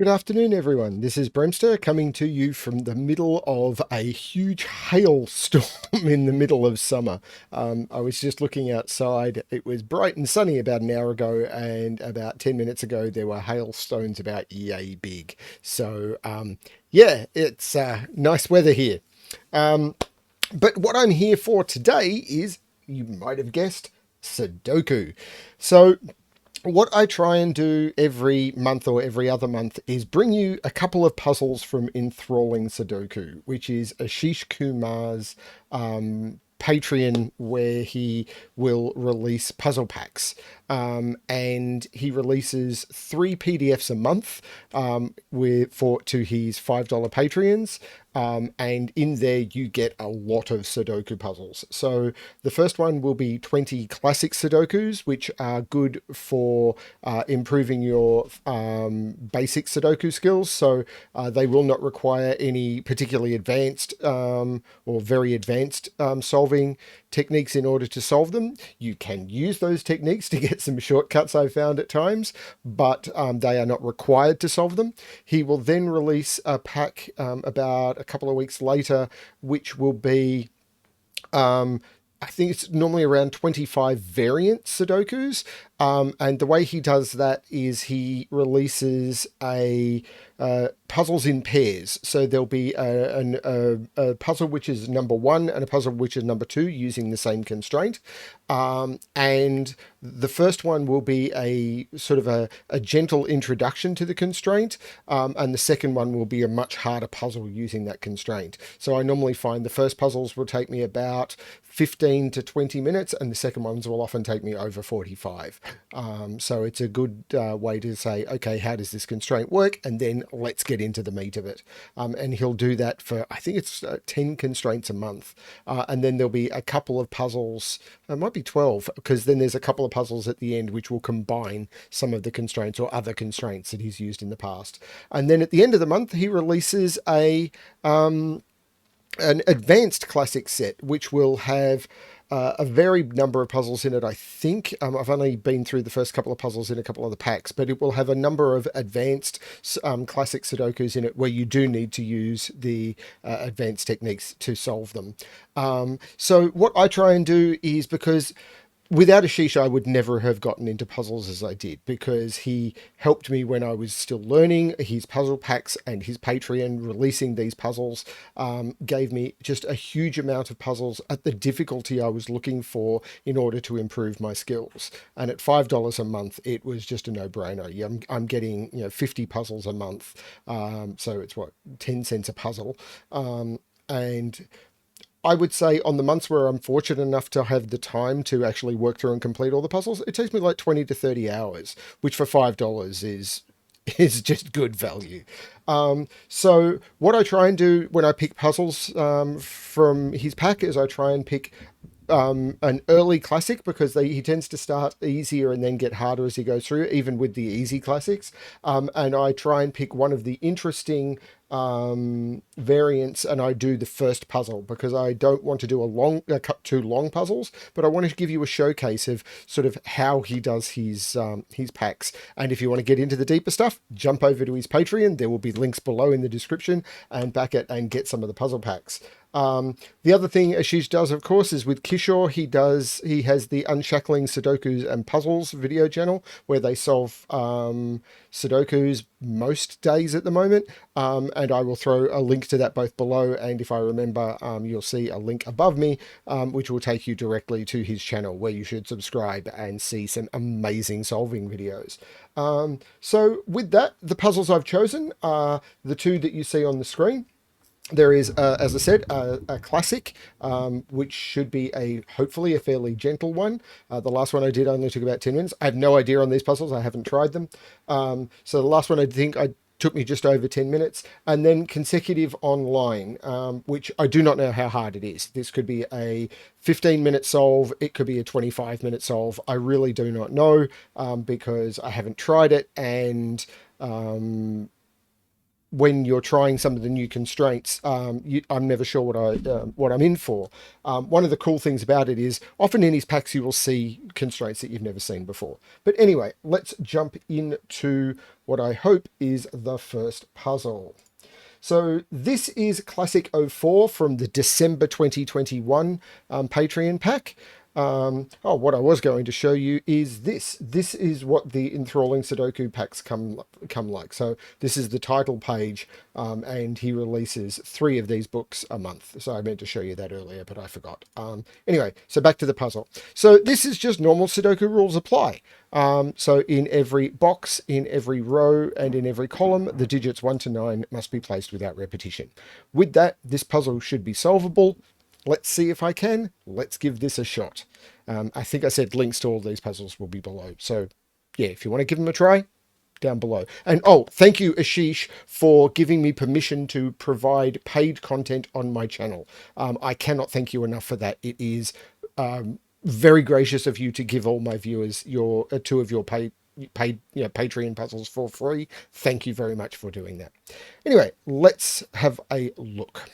Good afternoon, everyone. This is Bremster coming to you from the middle of a huge hailstorm in the middle of summer. I was just looking outside. It was bright and sunny about an hour ago, and about 10 minutes ago, there were hailstones about yay big. Yeah, it's nice weather here. Um, but what I'm here for today is, you might have guessed, Sudoku. So, what I try and do every month or every other month is bring you a couple of puzzles from Enthralling Sudoku, which is Ashish Kumar's Patreon, where he will release puzzle packs. And he releases 3 PDFs a month to his $5 Patreons. And in there, you get a lot of Sudoku puzzles. So the first one will be 20 classic Sudokus, which are good for improving your basic Sudoku skills. So they will not require any particularly advanced or very advanced solving techniques in order to solve them. You can use those techniques to get some shortcuts, I've found at times, but they are not required to solve them. He will then release a pack about a couple of weeks later, which will be I think it's normally around 25 variant Sudokus. And the way he does that is he releases a puzzles in pairs. So there'll be a puzzle which is number one and a puzzle which is number two using the same constraint. And the first one will be a sort of a gentle introduction to the constraint. And the second one will be a much harder puzzle using that constraint. So I normally find the first puzzles will take me about 15 to 20 minutes, and the second ones will often take me over 45. So it's a good way to say, okay, how does this constraint work? And then let's get into the meat of it. And he'll do that for, I think it's 10 constraints a month. And then there'll be a couple of puzzles, it might be 12, because then there's a couple of puzzles at the end which will combine some of the constraints or other constraints that he's used in the past. And then at the end of the month, he releases an advanced classic set, which will have a varied number of puzzles in it, I think. I've only been through the first couple of puzzles in a couple of the packs, but it will have a number of advanced classic Sudokus in it where you do need to use the advanced techniques to solve them. So what I try and do is, because without Ashish, I would never have gotten into puzzles as I did, because he helped me when I was still learning. His puzzle packs and his Patreon releasing these puzzles gave me just a huge amount of puzzles at the difficulty I was looking for in order to improve my skills. And at $5 a month, it was just a no-brainer. I'm getting 50 puzzles a month, so it's what, 10 cents a puzzle, and I would say on the months where I'm fortunate enough to have the time to actually work through and complete all the puzzles, it takes me like 20 to 30 hours, which for $5 is just good value. So what I try and do when I pick puzzles from his pack is I try and pick an early classic, because he tends to start easier and then get harder as he goes through, even with the easy classics. And I try and pick one of the interesting variants, and I do the first puzzle, because I don't want to do two long puzzles, but I want to give you a showcase of sort of how he does his packs. And if you want to get into the deeper stuff, jump over to his Patreon. There will be links below in the description, and back it and get some of the puzzle packs. The other thing Ashish does, of course, is with Kishore, he has the Unshackling Sudokus and Puzzles video channel, where they solve Sudokus most days at the moment. And I will throw a link to that both below, and if I remember, you'll see a link above me, which will take you directly to his channel, where you should subscribe and see some amazing solving videos. So with that, the puzzles I've chosen are the two that you see on the screen. There is, as I said, a classic, which should be hopefully a fairly gentle one. The last one I did only took about 10 minutes. I have no idea on these puzzles. I haven't tried them. So the last one I took me just over 10 minutes. And then consecutive online, which I do not know how hard it is. This could be a 15-minute solve. It could be a 25-minute solve. I really do not know, because I haven't tried it, and when you're trying some of the new constraints, I'm never sure what I'm in for. One of the cool things about it is often in his packs you will see constraints that you've never seen before. But anyway, let's jump into what I hope is the first puzzle. So this is Classic 04 from the December 2021 Patreon pack. What I was going to show you is this. This is what the enthralling Sudoku packs come like. So this is the title page, and he releases 3 of these books a month. So I meant to show you that earlier, but I forgot. Anyway, so back to the puzzle. So this is just normal Sudoku rules apply. So in every box, in every row, and in every column, the digits 1 to 9 must be placed without repetition. With that, this puzzle should be solvable. Let's see if I can. Let's give this a shot. I think I said links to all these puzzles will be below. So yeah, if you want to give them a try, down below. And thank you, Ashish, for giving me permission to provide paid content on my channel. I cannot thank you enough for that. It is very gracious of you to give all my viewers your 2 of your paid Patreon puzzles for free. Thank you very much for doing that. Anyway, let's have a look.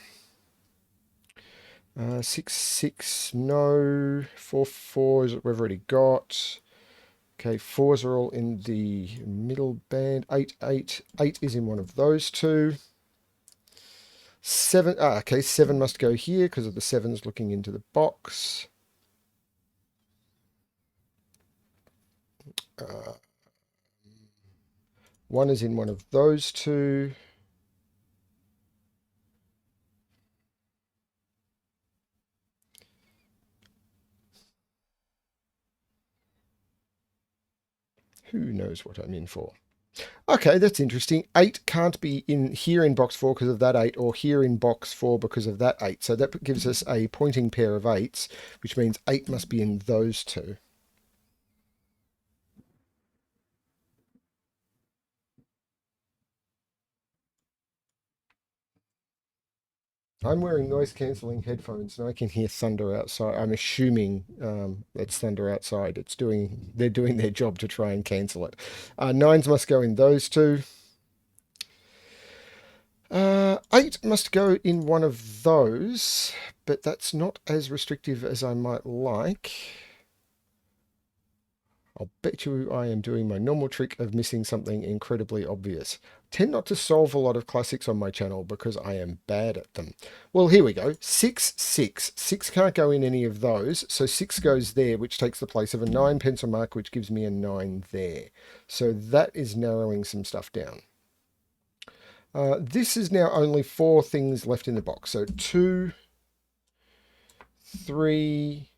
6, 6, no. 4, 4 is what we've already got. Okay, 4s are all in the middle band. 8, 8. 8 is in one of those 2. 7, okay, 7 must go here because of the 7s looking into the box. 1 is in one of those 2. Who knows what I'm in for? Okay, that's interesting. 8 can't be in here in box 4 because of that 8, or here in box 4 because of that 8. So that gives us a pointing pair of 8s, which means 8 must be in those 2. I'm wearing noise-cancelling headphones and I can hear thunder outside. I'm assuming it's thunder outside. They're doing their job to try and cancel it. 9s must go in those 2. 8 must go in one of those, but that's not as restrictive as I might like. I'll bet you I am doing my normal trick of missing something incredibly obvious. Tend not to solve a lot of classics on my channel because I am bad at them. Well, here we go. 6, 6. 6 can't go in any of those, so 6 goes there, which takes the place of a 9 pencil mark, which gives me a 9 there. So that is narrowing some stuff down. This is now only 4 things left in the box. So 2, 3,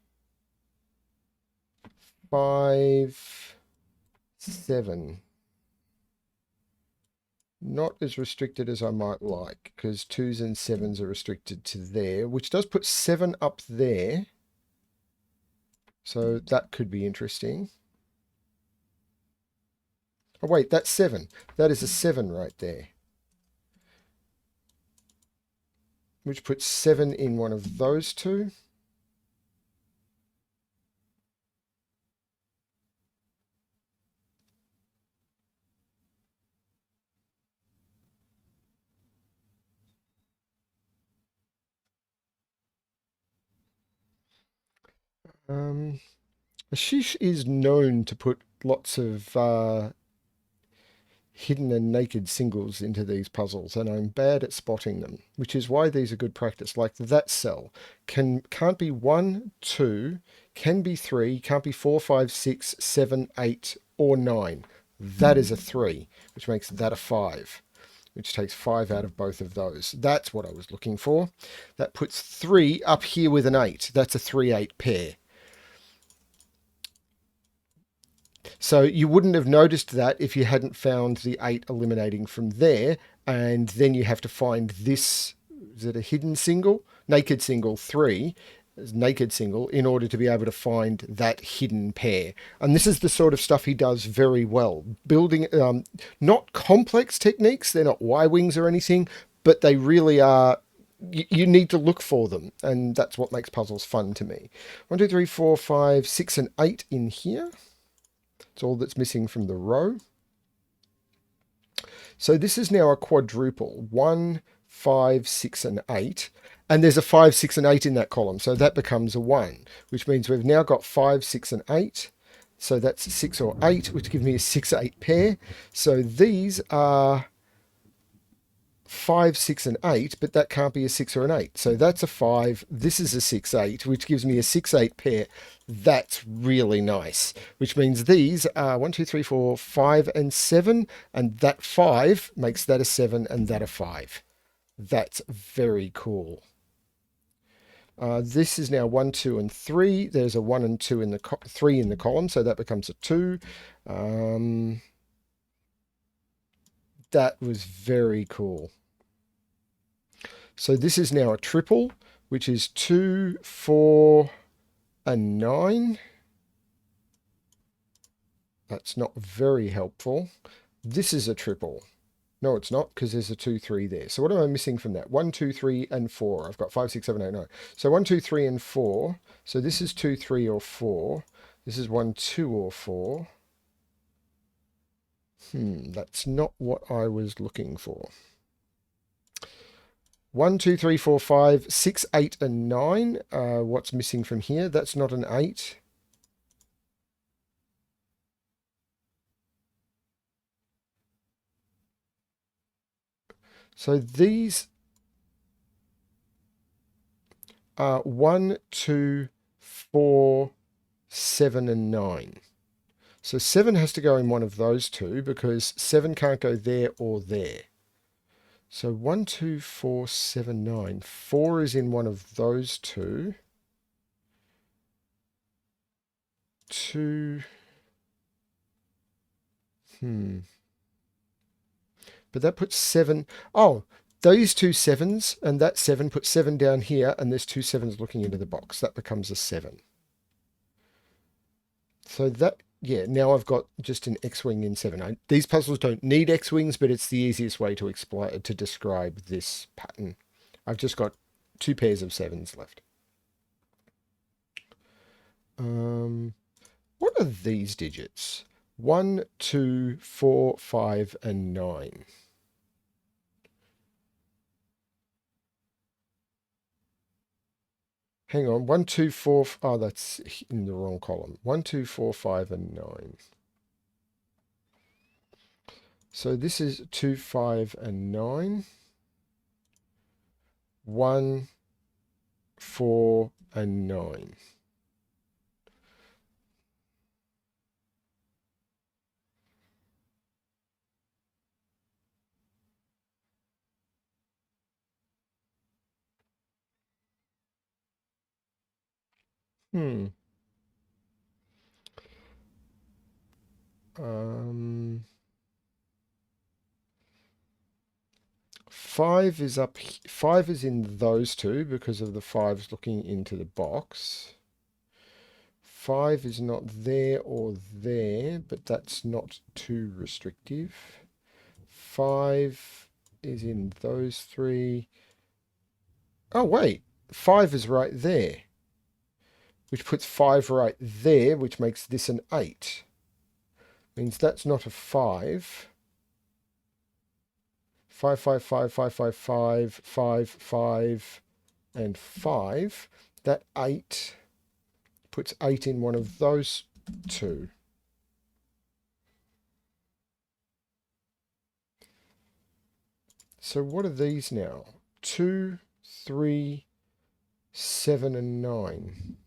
5, 7. Not as restricted as I might like, because 2s and 7s are restricted to there, which does put 7 up there. So that could be interesting. Oh wait, that's 7. That is a 7 right there. Which puts 7 in one of those 2. Ashish is known to put lots of hidden and naked singles into these puzzles, and I'm bad at spotting them, which is why these are good practice. Like that cell can't be 1, 2, can be 3, can't be 4, 5, 6, 7, 8, or 9. That is a 3, which makes that a 5, which takes 5 out of both of those. That's what I was looking for. That puts 3 up here with an 8. That's a 3-8 pair. So you wouldn't have noticed that if you hadn't found the 8 eliminating from there, and then you have to find this, is it a hidden single? Naked single 3, naked single, in order to be able to find that hidden pair. And this is the sort of stuff he does very well. Building, not complex techniques, they're not Y-wings or anything, but they really are, you need to look for them, and that's what makes puzzles fun to me. 1, 2, 3, 4, 5, 6, and 8 in here. It's all that's missing from the row. So this is now a quadruple. 1, 5, 6, and 8. And there's a 5, 6, and 8 in that column. So that becomes a 1, which means we've now got 5, 6, and 8. So that's 6 or 8, which gives me a 6, 8 pair. So these are 5, 6, and 8, but that can't be a 6 or an 8. So that's a 5. This is a 6, 8, which gives me a 6, 8 pair. That's really nice, which means these are 1, 2, 3, 4, 5, and 7. And that 5 makes that a 7 and that a 5. That's very cool. This is now 1, 2, and 3. There's a 1 and 2 in the 3 in the column, so that becomes a 2. That was very cool. So this is now a triple, which is 2, 4, and 9. That's not very helpful. This is a triple. No, it's not, because there's a 2, 3 there. So what am I missing from that? 1, 2, 3, and 4. I've got 5, 6, 7, 8, 9. So 1, 2, 3, and 4. So this is 2, 3, or 4. This is 1, 2, or 4. That's not what I was looking for. 1, 2, 3, 4, 5, 6, 8, and 9. What's missing from here? That's not an 8. So these are 1, 2, 4, 7, and 9. So 7 has to go in one of those two because 7 can't go there or there. So 1, 2, 4, 7, 9. 4 is in one of those two. 2. But that puts 7. Oh, those two 7s and that 7 puts 7 down here, and there's two 7s looking into the box. That becomes a 7. So that, yeah, now I've got just an X-Wing in 7. These puzzles don't need X-Wings, but it's the easiest way to explain, to describe this pattern. I've just got 2 pairs of 7s left. What are these digits? 1, 2, 4, 5, and 9. Hang on, 1, 2, 4. Oh, that's in the wrong column. 1, 2, 4, 5, and 9. So this is 2, 5, and 9. 1, 4, and 9. Hmm. 5 is up. 5 is in those two because of the 5s looking into the box. 5 is not there or there, but that's not too restrictive. 5 is in those 3. Oh, wait. 5 is right there, which puts 5 right there, which makes this an 8. Means that's not a 5. 5, 5, 5, 5, 5, 5, 5, 5, and 5. That 8 puts 8 in one of those two. So what are these now? 2, 3, 7, and 9.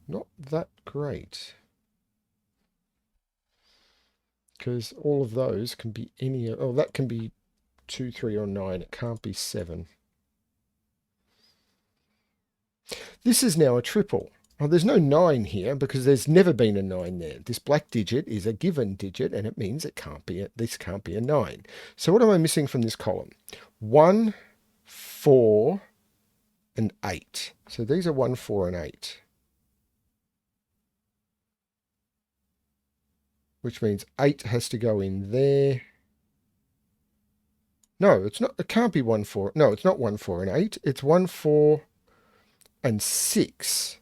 Not that great. Because all of those can be any... Oh, that can be 2, 3, or 9. It can't be 7. This is now a triple. Well, there's no 9 here because there's never been a 9 there. This black digit is a given digit, and it means it can't be this can't be a 9. So what am I missing from this column? 1, 4, and 8. So these are 1, 4, and 8. Which means 8 has to go in there. No, it's not. It can't be 1, 4. No, it's not 1, 4, and 8. It's 1, 4, and 6.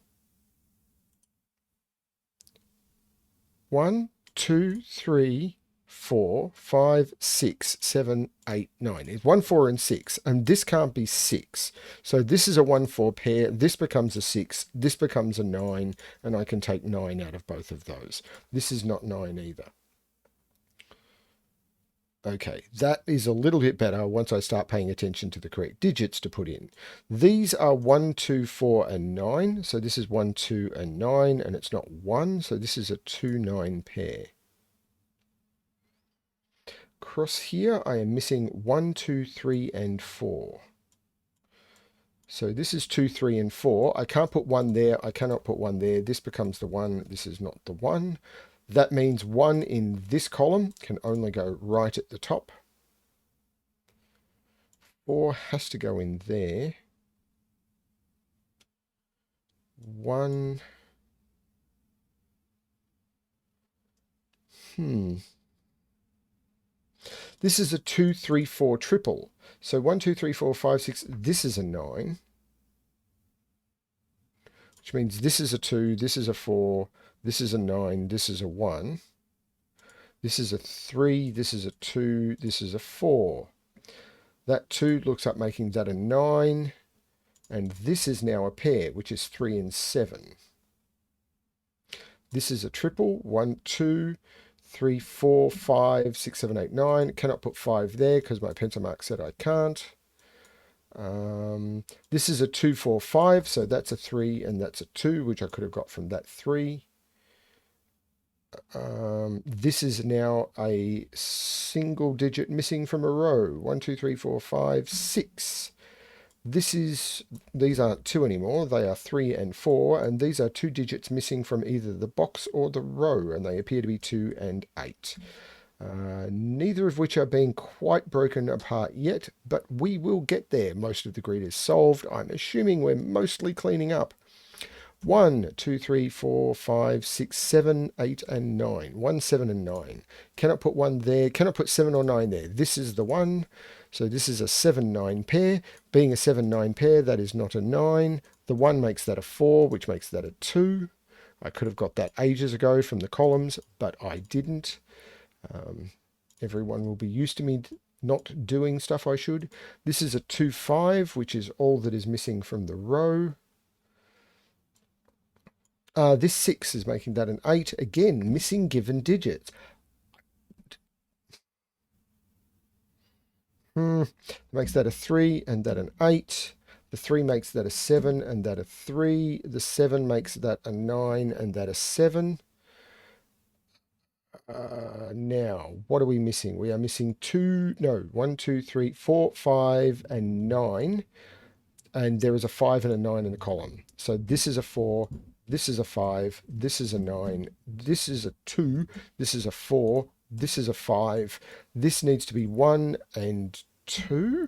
1, 2, 3, 4, 5, 6, 7, 8, 9. It's 1, 4, and 6, and this can't be 6. So this is a 1, 4 pair. This becomes a 6. This becomes a 9, and I can take 9 out of both of those. This is not 9 either. Okay, that is a little bit better once I start paying attention to the correct digits to put in. These are 1, 2, 4, and 9. So this is 1, 2, and 9, and it's not 1. So this is a 2, 9 pair. Across here, I am missing 1, 2, 3, and 4. So this is 2, 3, and 4. I can't put 1 there. I cannot put 1 there. This becomes the 1. This is not the 1. That means 1 in this column can only go right at the top. 4 has to go in there. 1. This is a 2, 3, 4 triple. So 1, 2, 3, 4, 5, 6. This is a 9. Which means this is a 2, this is a 4, this is a 9, this is a 1. This is a 3, this is a 2, this is a 4. That 2 looks up making that a 9. And this is now a pair, which is 3 and 7. This is a triple. 1, 2, 3, 4, 5, 6, 7, 8, 9. Cannot put 5 there because my pencil mark said I can't. This is a 2, 4, 5. So that's a 3 and that's a 2, which I could have got from that 3. This is now a single digit missing from a row. 1, 2, 3, 4, 5, 6. These aren't 2 anymore, they are 3 and 4, and these are 2 digits missing from either the box or the row, and they appear to be 2 and 8. Neither of which are being quite broken apart yet, but we will get there. Most of the grid is solved. I'm assuming we're mostly cleaning up. 1, 2, 3, 4, 5, 6, 7, 8, and 9. 1, 7, and 9. Cannot put 1 there. Cannot put 7 or 9 there. This is the 1. So this is a 7, 9 pair. Being a 7, 9 pair, that is not a 9. The 1 makes that a 4, which makes that a 2. I could have got that ages ago from the columns, but I didn't. Everyone will be used to me not doing stuff I should. This is a 2, 5, which is all that is missing from the row. This 6 is making that an 8. Again, missing given digits. Makes that a 3 and that an 8. The 3 makes that a 7 and that a 3. The 7 makes that a 9 and that a 7. Now, what are we missing? We are missing 1, 2, 3, 4, 5, and 9. And there is a 5 and a 9 in the column. So this is a 4. This is a 5, this is a 9, this is a 2, this is a 4, this is a 5. This needs to be 1 and 2.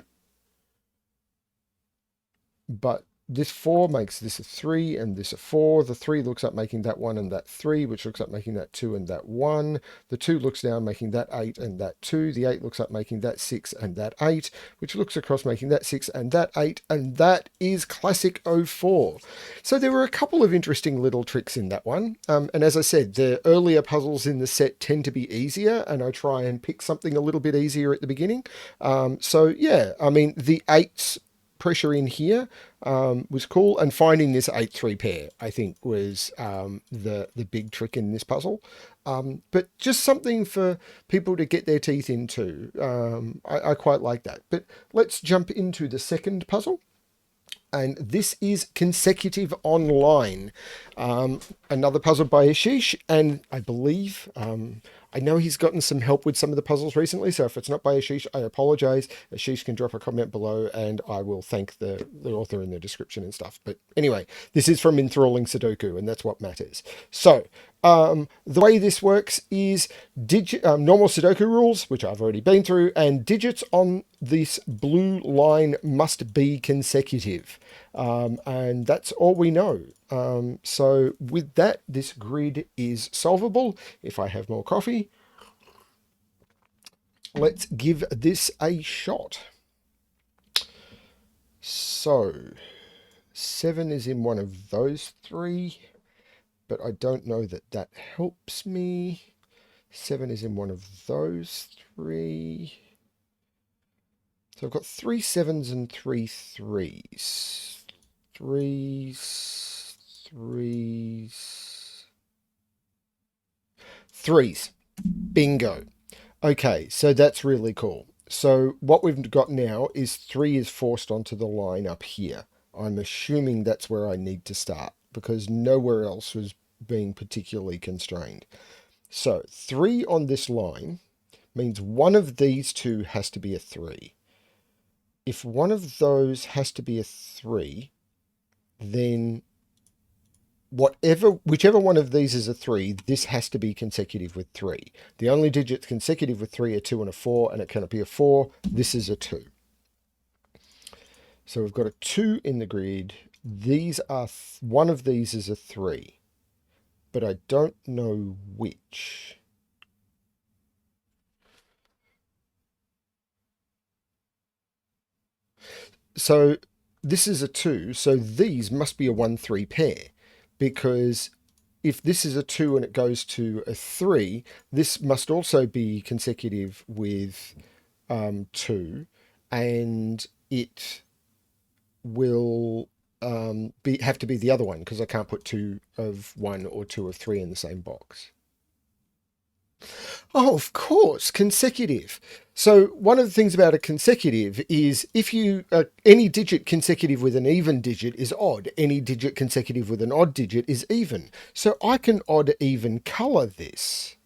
But this 4 makes this a 3 and this a 4. The 3 looks up making that 1 and that 3, which looks up making that 2 and that 1. The 2 looks down making that 8 and that 2. The 8 looks up making that 6 and that 8, which looks across making that 6 and that 8. And that is classic 04. So there were a couple of interesting little tricks in that one. And as I said, the earlier puzzles in the set tend to be easier, and I try and pick something a little bit easier at the beginning. So yeah, I mean, the 8's pressure in here was cool, and finding this 8-3 pair I think was the big trick in this puzzle, but just something for people to get their teeth into. I quite like that. But let's jump into the second puzzle, and this is Consecutive Online, another puzzle by Ashish, and I believe I know he's gotten some help with some of the puzzles recently, so if it's not by Ashish, I apologize. Ashish can drop a comment below and I will thank the author in the description and stuff. But anyway, this is from Enthralling Sudoku, and that's what matters. So the way this works is normal Sudoku rules, which I've already been through, and digits on this blue line must be consecutive. And that's all we know. So with that, this grid is solvable. If I have more coffee, let's give this a shot. So 7 is in one of those 3, but I don't know that that helps me. 7 is in one of those three. So I've got 3 sevens and 3 threes. Threes. Bingo. Okay, so that's really cool. So what we've got now is 3 is forced onto the line up here. I'm assuming that's where I need to start because nowhere else was being particularly constrained. So 3 on this line means one of these two has to be a 3. If one of those has to be a 3, then whichever one of these is a 3, this has to be consecutive with 3. The only digits consecutive with 3 are 2 and a 4, and it cannot be a 4. This is a 2. So we've got a 2 in the grid. These are one of these is a 3, but I don't know which. So this is a 2, so these must be a 1-3 pair, because if this is a 2 and it goes to a 3, this must also be consecutive with 2, and it will have to be the other one because I can't put 2 of 1 or 2 of 3 in the same box. Oh, of course, consecutive. So one of the things about a consecutive is if you any digit consecutive with an even digit is odd. Any digit consecutive with an odd digit is even. So I can odd even color this.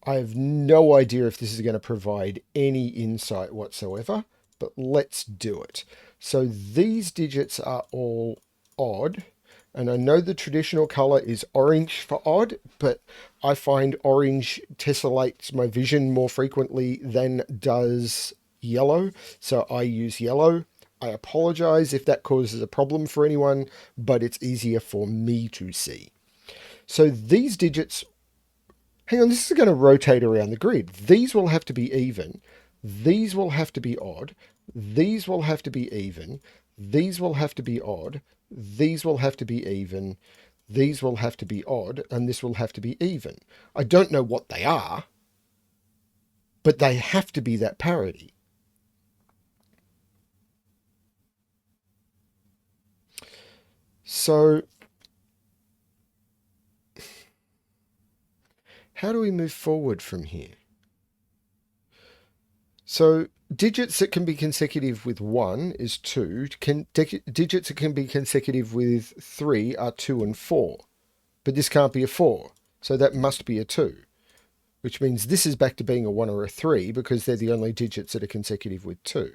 I have no idea if this is going to provide any insight whatsoever, but let's do it. So these digits are all odd. And I know the traditional color is orange for odd, but I find orange tessellates my vision more frequently than does yellow. So I use yellow. I apologize if that causes a problem for anyone, but it's easier for me to see. So these digits, hang on, this is going to rotate around the grid. These will have to be even. These will have to be odd. These will have to be even. These will have to be odd. These will have to be even. These will have to be odd. And this will have to be even. I don't know what they are, but they have to be that parity. So how do we move forward from here? So digits that can be consecutive with 1 is 2. Digits that can be consecutive with 3 are 2 and 4. But this can't be a 4. So that must be a 2. Which means this is back to being a 1 or a 3 because they're the only digits that are consecutive with 2.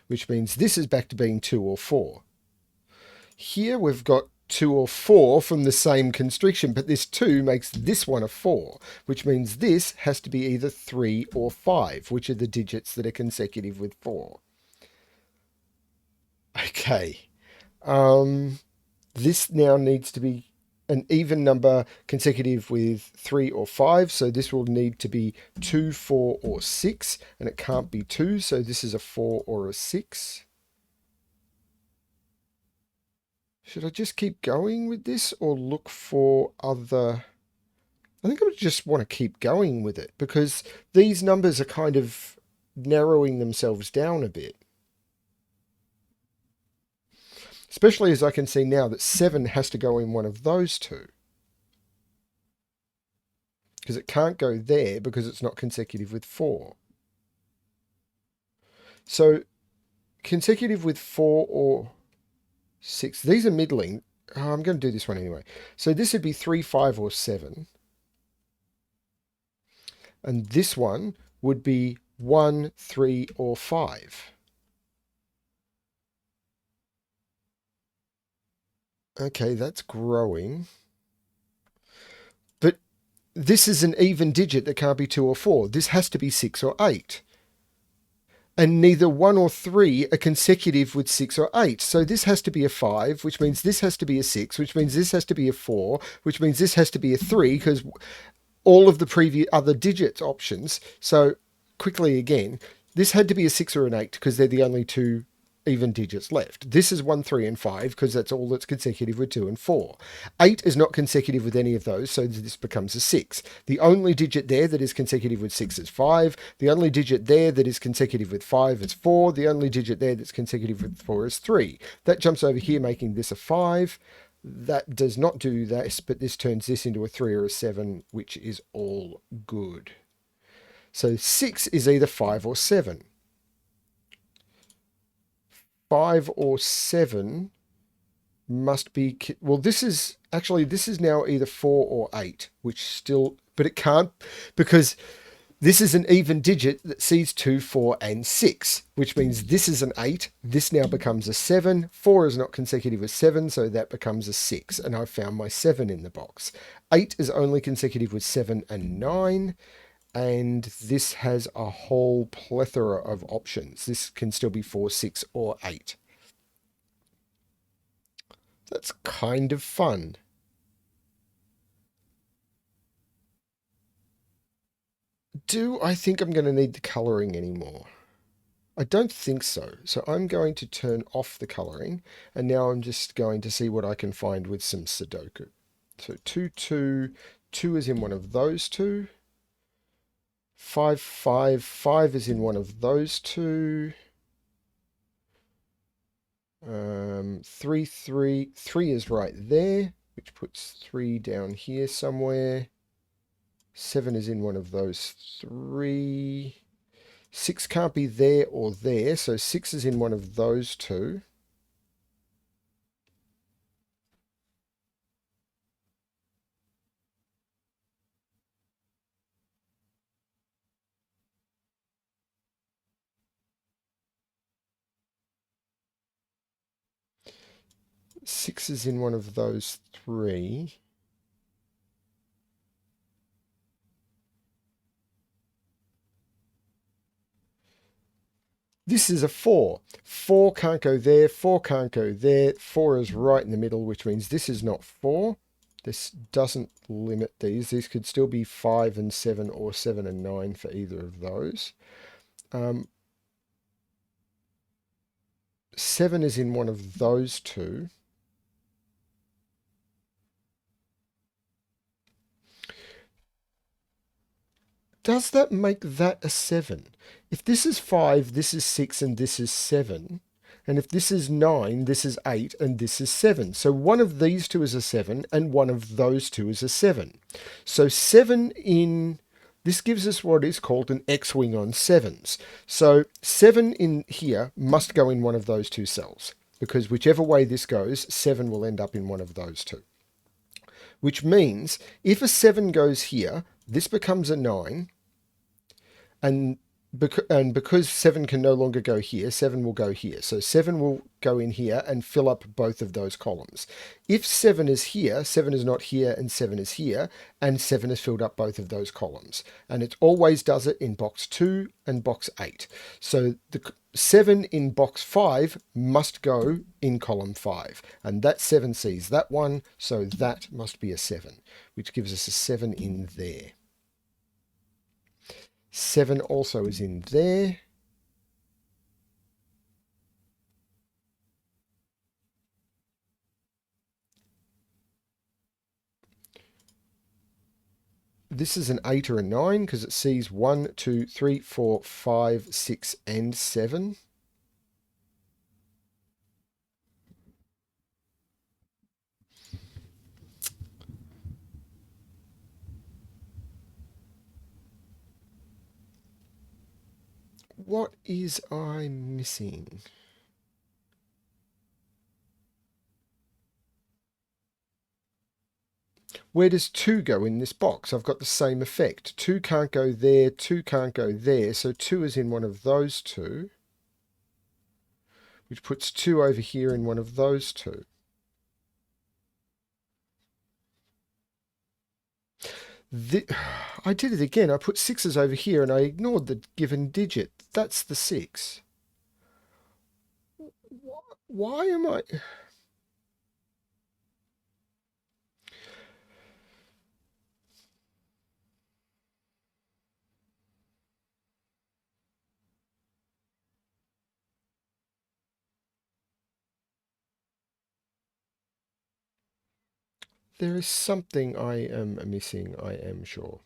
Which means this is back to being 2 or 4. Here we've got 2 or 4 from the same constriction, but this 2 makes this one a 4, which means this has to be either 3 or 5, which are the digits that are consecutive with 4. Okay. This now needs to be an even number consecutive with 3 or 5, so this will need to be 2, 4, or 6, and it can't be 2, so this is a 4 or a 6. Should I just keep going with this or look for other... I think I just want to keep going with it because these numbers are kind of narrowing themselves down a bit. Especially as I can see now that 7 has to go in one of those two. Because it can't go there because it's not consecutive with 4. So consecutive with 4 or 6. These are middling. Oh, I'm going to do this one anyway. So this would be 3, 5, or 7. And this one would be 1, 3, or 5. Okay, that's growing. But this is an even digit that can't be 2 or 4. This has to be 6 or 8. And neither 1 or 3 are consecutive with 6 or 8. So this has to be a 5, which means this has to be a 6, which means this has to be a 4, which means this has to be a 3, because all of the previous other digits options. So quickly again, this had to be a 6 or an 8 because they're the only two even digits left. This is 1, 3, and 5 because that's all that's consecutive with 2 and 4. 8 is not consecutive with any of those, so this becomes a 6. The only digit there that is consecutive with 6 is 5. The only digit there that is consecutive with 5 is 4. The only digit there that's consecutive with 4 is 3. That jumps over here, making this a 5. That does not do this, but this turns this into a 3 or a 7, which is all good. So 6 is either 5 or 7. 5 or 7 must be... Well, this is now either 4 or 8, which still... But it can't, because this is an even digit that sees 2, 4, and 6, which means this is an 8. This now becomes a 7. 4 is not consecutive with 7, so that becomes a 6. And I've found my 7 in the box. 8 is only consecutive with 7 and 9. And this has a whole plethora of options. This can still be 4, 6, or 8. That's kind of fun. Do I think I'm going to need the colouring anymore? I don't think so. So I'm going to turn off the colouring, and now I'm just going to see what I can find with some Sudoku. So 2, 2, 2 is in one of those two. 5, 5, 5 is in one of those two. 3, 3, 3 is right there, which puts 3 down here somewhere. 7 is in one of those 3. 6 can't be there or there, so 6 is in one of those two. Six is in one of those 3. This is a 4. 4 can't go there, 4 can't go there. 4 is right in the middle, which means this is not 4. This doesn't limit these. These could still be 5 and 7 or 7 and 9 for either of those. 7 is in one of those two. Does that make that a 7? If this is 5, this is 6, and this is 7. And if this is 9, this is 8, and this is 7. So one of these two is a 7, and one of those two is a 7. So 7 in... This gives us what is called an X-wing on 7s. So 7 in here must go in one of those two cells, because whichever way this goes, 7 will end up in one of those two. Which means if a 7 goes here, this becomes a 9, and because 7 can no longer go here, 7 will go here. So 7 will go in here and fill up both of those columns. If 7 is here, 7 is not here, and 7 is here, and 7 has filled up both of those columns. And it always does it in box 2 and box 8. So the 7 in box 5 must go in column 5. And that 7 sees that one, so that must be a 7, which gives us a 7 in there. 7 also is in there. This is an 8 or a 9 because it sees 1, 2, 3, 4, 5, 6, and 7. What is I missing? Where does 2 go in this box? I've got the same effect. 2 can't go there, 2 can't go there, so 2 is in one of those two, which puts 2 over here in one of those two. I did it again. I put 6s over here and I ignored the given digit. That's the 6. Why am I... There is something I am missing, I am sure.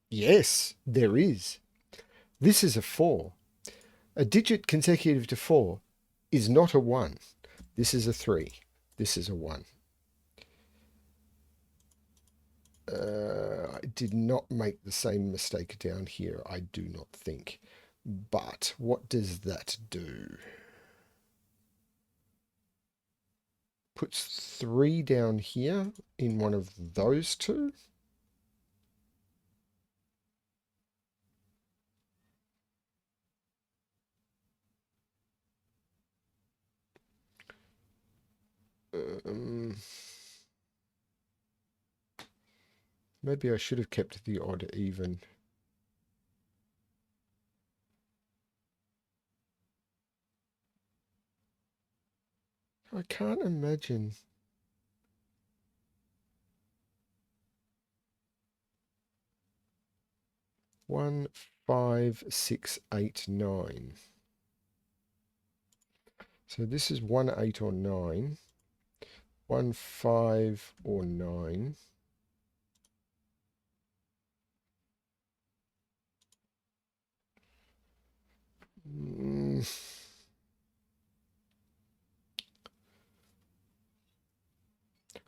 Yes, there is. This is a 4. A digit consecutive to 4 is not a 1. This is a 3. This is a 1. I did not make the same mistake down here, I do not think. But what does that do? Puts 3 down here in one of those two. Um, Maybe I should have kept the odd even. I can't imagine. One, 5, 6, 8, 9. So this is 1, 8 or 9. 1, 5 or 9.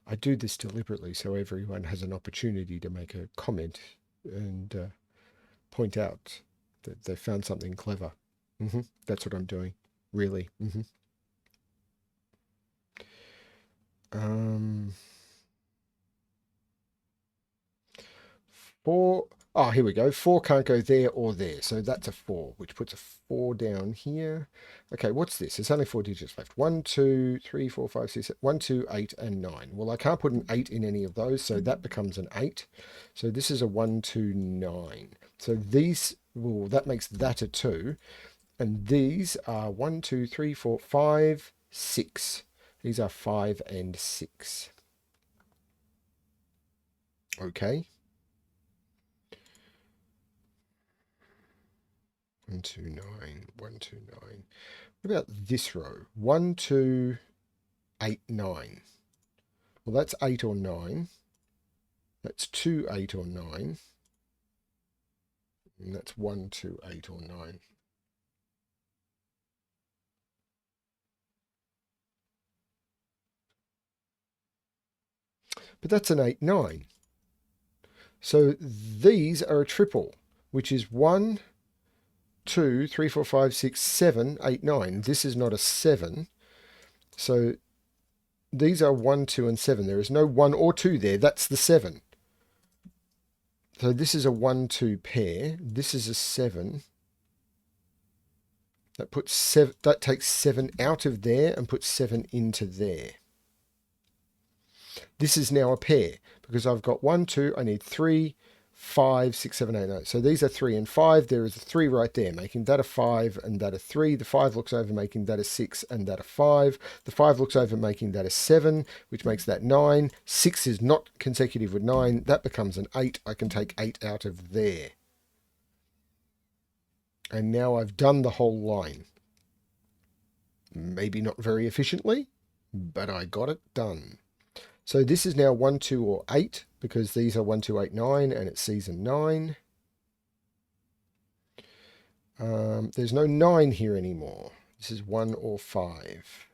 I do this deliberately so everyone has an opportunity to make a comment and point out that they found something clever. That's what I'm doing, really. Um, 4. Oh, here we go. 4 can't go there or there. So that's a 4, which puts a 4 down here. Okay, what's this? There's only 4 digits left. 1, 2, 3, 4, 5, 6, 1, 2, 8, and 9. Well, I can't put an 8 in any of those, so that becomes an 8. So this is a 1, 2, 9. So these, well, that makes that a 2. And these are 1, 2, 3, 4, 5, 6. These are 5 and 6. Okay. 1, 2, 9, 1, 2, 9. What about this row? 1, 2, 8, 9. Well, that's 8 or 9. That's 2, 8 or 9. And that's 1, 2, 8 or 9. But that's an 8, 9. So these are a triple, which is 1, 2, 3, 4, 5, 6, 7, 8, 9. This is not a 7. So these are 1, 2, and 7. There is no 1 or 2 there. That's the 7. So this is a 1, 2 pair. This is a 7. That puts 7. That takes 7 out of there and puts 7 into there. This is now a pair because I've got 1, 2. I need 3, 5, 6, 7, 8, 9. So these are 3 and 5. There is a 3 right there, making that a 5 and that a 3. The 5 looks over, making that a 6 and that a 5. The 5 looks over, making that a 7, which makes that 9. 6 is not consecutive with 9. That becomes an 8. I can take 8 out of there. And now I've done the whole line. Maybe not very efficiently, but I got it done. So this is now 1, 2, or 8, because these are 1, 2, 8, 9, and it's season 9. There's no 9 here anymore. This is 1 or 5.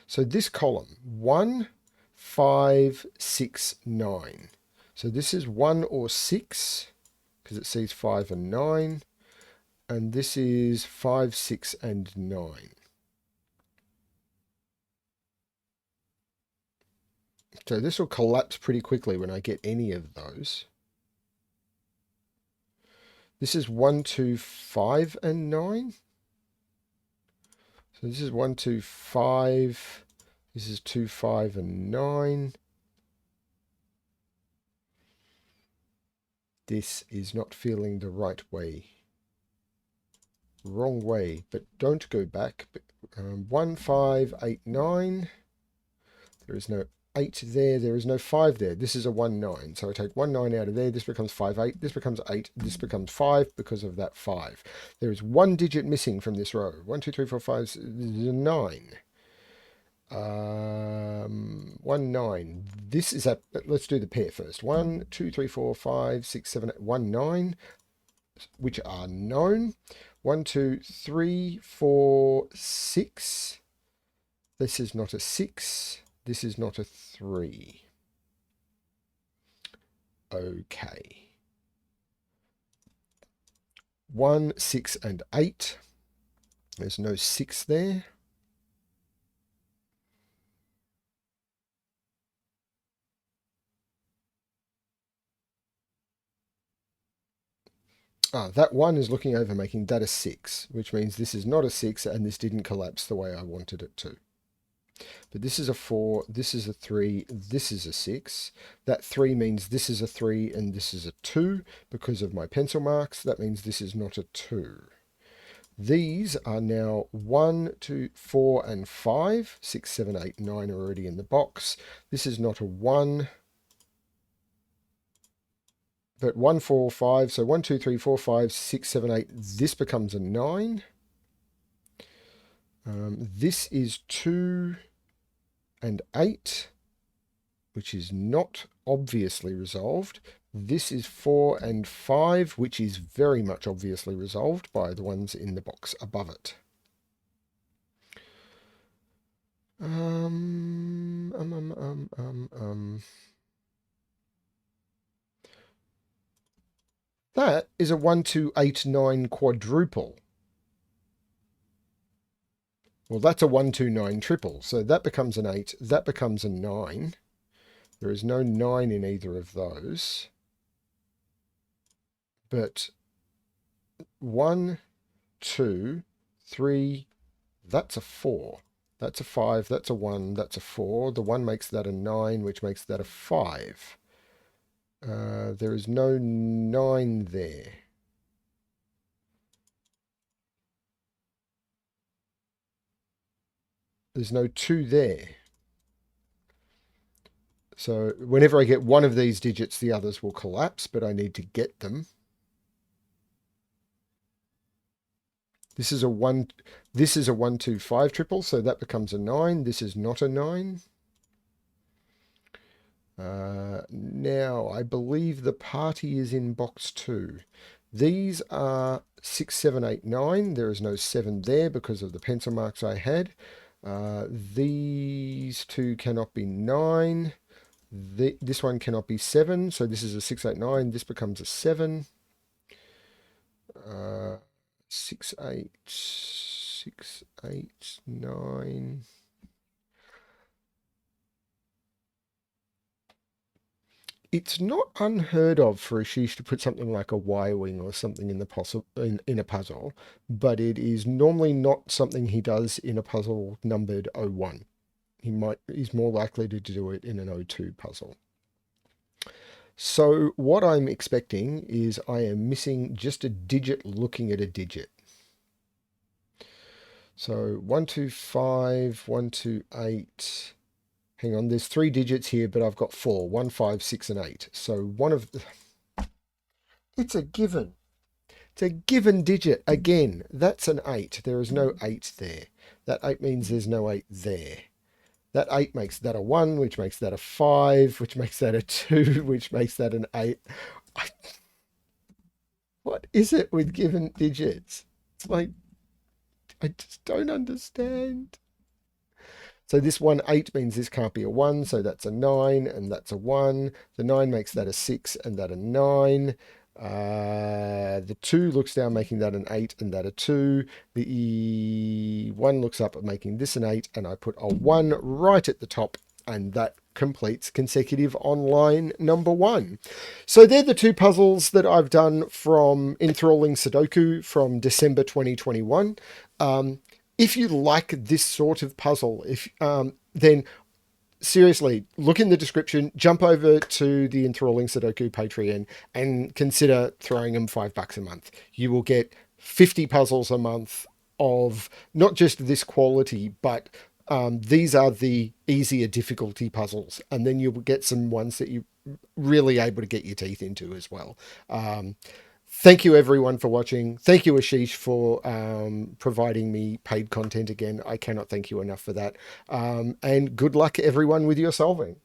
So this column, 1, 5, 6, 9. So this is 1 or 6, because it sees 5 and 9. And this is 5, 6, and 9. So this will collapse pretty quickly when I get any of those. This is 1, 2, 5, and 9. So this is 1, 2, 5. This is 2, 5, and 9. This is not feeling the right way. Wrong way, but don't go back. 1, 5, 8, 9. There is no 8 there. There is no 5 there. This is a 1, 9. So I take 1, 9 out of there. This becomes 5, 8. This becomes 8. This becomes 5 because of that 5. There is one digit missing from this row. 1, 2, 3, 4, 5, 9. 1, 9. This is a, let's do the pair first. 1, 2, 3, 4, 5, 6, 7, 8, 1, 9, which are known. 1, 2, 3, 4, 6. This is not a 6. This is not a 3. Okay. 1, 6, and 8. There's no 6 there. That 1 is looking over, making that a 6, which means this is not a 6 and this didn't collapse the way I wanted it to. But this is a 4, this is a 3, this is a 6. That 3 means this is a 3 and this is a 2 because of my pencil marks. That means this is not a 2. These are now 1, 2, 4, and 5. 6, 7, 8, 9 are already in the box. This is not a 1. But 1, 4, 5, so 1, 2, 3, 4, 5, 6, 7, 8, this becomes a 9. This is 2 and 8, which is not obviously resolved. This is 4 and 5, which is very much obviously resolved by the ones in the box above it. That is a 1, 2, 8, 9 quadruple. Well, that's a 1, 2, 9 triple. So that becomes an 8. That becomes a 9. There is no 9 in either of those. But 1, 2, 3, that's a 4. That's a 5. That's a 1. That's a 4. The 1 makes that a 9, which makes that a 5. There is no 9 there. There's no 2 there. So whenever I get one of these digits, the others will collapse, but I need to get them. This is a 1, 2, 5 triple, so that becomes a 9. This is not a 9. Now, I believe the party is in box 2. These are 6, 7, 8, 9. There is no 7 there because of the pencil marks I had. These two cannot be 9. This one cannot be 7. So this is a 6, 8, 9. This becomes a 7. 6, 8, 6, 8, 9. It's not unheard of for Ashish to put something like a Y-wing or something in the in a puzzle, but it is normally not something he does in a puzzle numbered 01. He's more likely to do it in an 02 puzzle. So what I'm expecting is I am missing just a digit looking at a digit. So 1, 2, 5, 1, 2, 8. Hang on, there's 3 digits here, but I've got 4. 1, 5, 6, and 8. So one of... It's a given. It's a given digit. Again, that's an 8. There is no 8 there. That 8 means there's no 8 there. That 8 makes that a 1, which makes that a 5, which makes that a 2, which makes that an 8. What is it with given digits? It's like, I just don't understand. So this 1, 8 means this can't be a 1, so that's a 9, and that's a 1. The 9 makes that a 6, and that a 9. The 2 looks down, making that an 8, and that a 2. The 1 looks up, making this an 8, and I put a 1 right at the top, and that completes consecutive online number 1. So they're the 2 puzzles that I've done from Enthralling Sudoku from December 2021. If you like this sort of puzzle, then seriously, look in the description, jump over to the Enthralling Sudoku Patreon and consider throwing them $5 a month. You will get 50 puzzles a month of not just this quality, but These are the easier difficulty puzzles, and then you'll get some ones that you really able to get your teeth into as well. Thank you everyone for watching. Thank you Ashish for providing me paid content again. I cannot thank you enough for that. And good luck everyone with your solving.